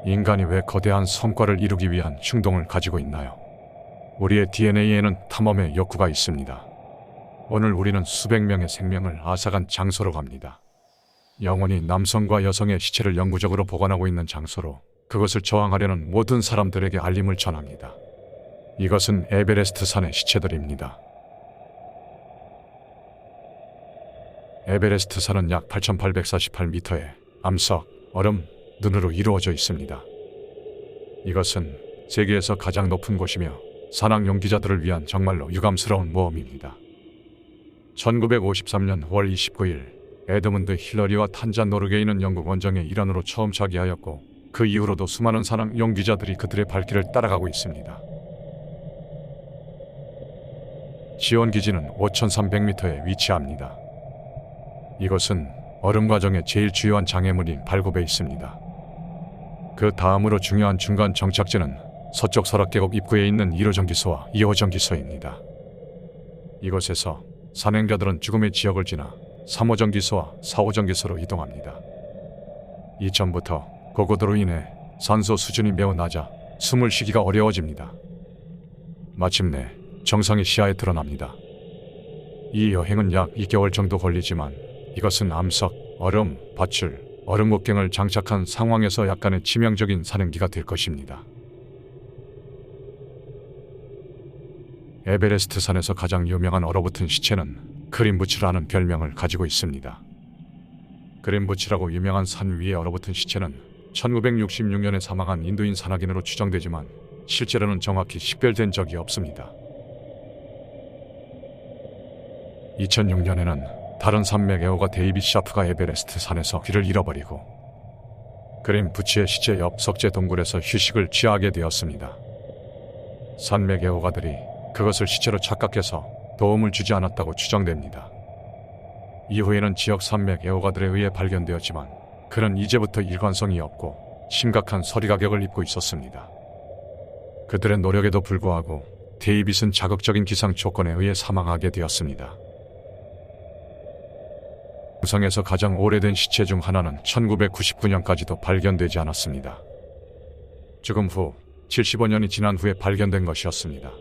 인간이 왜 거대한 성과를 이루기 위한 충동을 가지고 있나요? 우리의 DNA에는 탐험의 욕구가 있습니다. 오늘 우리는 수백 명의 생명을 앗아간 장소로 갑니다. 영원히 남성과 여성의 시체를 영구적으로 보관하고 있는 장소로 그것을 저항하려는 모든 사람들에게 알림을 전합니다. 이것은 에베레스트 산의 시체들입니다. 에베레스트 산은 약 8,848m의 암석, 얼음, 눈으로 이루어져 있습니다. 이것은 세계에서 가장 높은 곳이며 산악 용기자들을 위한 정말로 유감스러운 모험입니다. 1953년 5월 29일 에드문드 힐러리와 탄잔 노르게이는 영국 원정의 일환으로 처음 차기하였고 그 이후로도 수많은 산악 용기자들이 그들의 발길을 따라가고 있습니다. 지원기지는 5,300m에 위치합니다. 이곳은 얼음 과정의 제일 주요한 장애물인 발굽에 있습니다. 그 다음으로 중요한 중간 정착지는 서쪽 설악계곡 입구에 있는 1호 정기소와 2호 정기소입니다. 이곳에서 산행자들은 죽음의 지역을 지나 3호 정기소와 4호 정기소로 이동합니다. 이전부터 고고도로 인해 산소 수준이 매우 낮아 숨을 쉬기가 어려워집니다. 마침내 정상이 시야에 드러납니다. 이 여행은 약 2개월 정도 걸리지만 이것은 암석, 얼음, 밧줄, 얼음 곡괭을 장착한 상황에서 약간의 치명적인 산행기가 될 것입니다. 에베레스트 산에서 가장 유명한 얼어붙은 시체는 그린부츠라는 별명을 가지고 있습니다. 그린부츠라고 유명한 산 위에 얼어붙은 시체는 1966년에 사망한 인도인 산악인으로 추정되지만 실제로는 정확히 식별된 적이 없습니다. 2006년에는 다른 산맥 애호가 데이빗 샤프가 에베레스트 산에서 귀를 잃어버리고 그린부츠의 시체 옆 석재 동굴에서 휴식을 취하게 되었습니다. 산맥 애호가들이 그것을 시체로 착각해서 도움을 주지 않았다고 추정됩니다. 이후에는 지역 산맥 애호가들에 의해 발견되었지만 그는 이제부터 일관성이 없고 심각한 서리 가격을 입고 있었습니다. 그들의 노력에도 불구하고 데이빗은 자극적인 기상 조건에 의해 사망하게 되었습니다. 동상에서 가장 오래된 시체 중 하나는 1999년까지도 발견되지 않았습니다. 죽음 후 75년이 지난 후에 발견된 것이었습니다.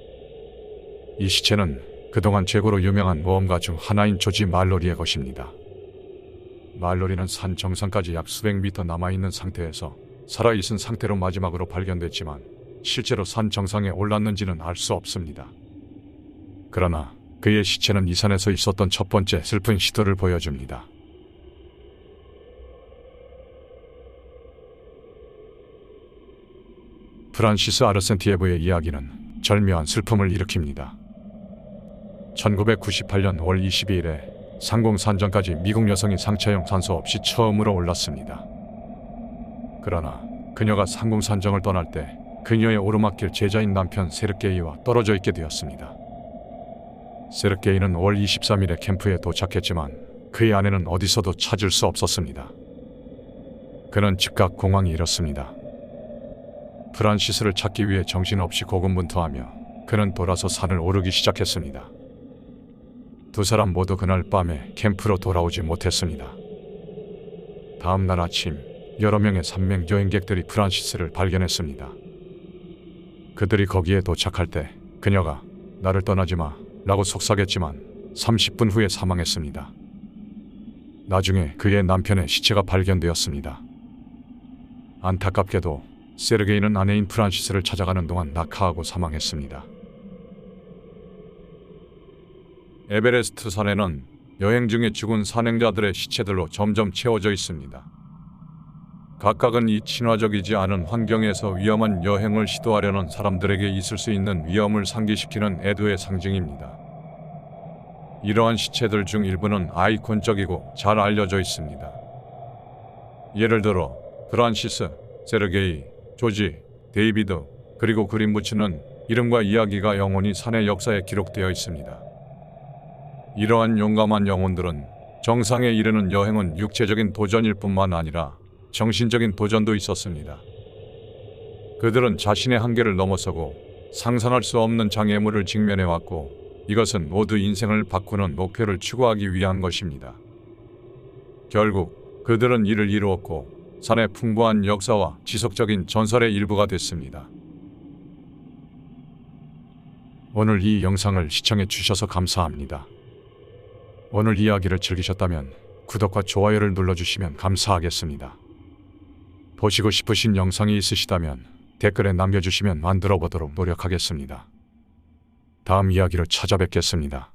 이 시체는 그동안 최고로 유명한 모험가 중 하나인 조지 말로리의 것입니다. 말로리는 산 정상까지 약 수백 미터 남아있는 상태에서 살아있은 상태로 마지막으로 발견됐지만 실제로 산 정상에 올랐는지는 알 수 없습니다. 그러나 그의 시체는 이 산에서 있었던 첫 번째 슬픈 시도를 보여줍니다. 프란시스 아르센티에브의 이야기는 절묘한 슬픔을 일으킵니다. 1998년 5월 22일에 상공산정까지 미국 여성이 상차용 산소 없이 처음으로 올랐습니다. 그러나 그녀가 상공산정을 떠날 때 그녀의 오르막길 제자인 남편 세르게이와 떨어져 있게 되었습니다. 세르게이는 5월 23일에 캠프에 도착했지만 그의 아내는 어디서도 찾을 수 없었습니다. 그는 즉각 공황이 일었습니다. 프란시스를 찾기 위해 정신없이 고군분투하며 그는 돌아서 산을 오르기 시작했습니다. 두 사람 모두 그날 밤에 캠프로 돌아오지 못했습니다. 다음 날 아침 여러 명의 산맥 여행객들이 프란시스를 발견했습니다. 그들이 거기에 도착할 때 그녀가 나를 떠나지 마 라고 속삭였지만 30분 후에 사망했습니다. 나중에 그의 남편의 시체가 발견되었습니다. 안타깝게도 세르게이는 아내인 프란시스를 찾아가는 동안 낙하하고 사망했습니다. 에베레스트 산에는 여행 중에 죽은 산행자들의 시체들로 점점 채워져 있습니다. 각각은 이 친화적이지 않은 환경에서 위험한 여행을 시도하려는 사람들에게 있을 수 있는 위험을 상기시키는 애도의 상징입니다. 이러한 시체들 중 일부는 아이콘적이고 잘 알려져 있습니다. 예를 들어 프란시스, 세르게이, 조지, 데이비드, 그리고 그린부츠는 이름과 이야기가 영원히 산의 역사에 기록되어 있습니다. 이러한 용감한 영혼들은 정상에 이르는 여행은 육체적인 도전일 뿐만 아니라 정신적인 도전도 있었습니다. 그들은 자신의 한계를 넘어서고 상상할 수 없는 장애물을 직면해왔고 이것은 모두 인생을 바꾸는 목표를 추구하기 위한 것입니다. 결국 그들은 이를 이루었고 산의 풍부한 역사와 지속적인 전설의 일부가 됐습니다. 오늘 이 영상을 시청해 주셔서 감사합니다. 오늘 이야기를 즐기셨다면 구독과 좋아요를 눌러주시면 감사하겠습니다. 보시고 싶으신 영상이 있으시다면 댓글에 남겨주시면 만들어 보도록 노력하겠습니다. 다음 이야기로 찾아뵙겠습니다.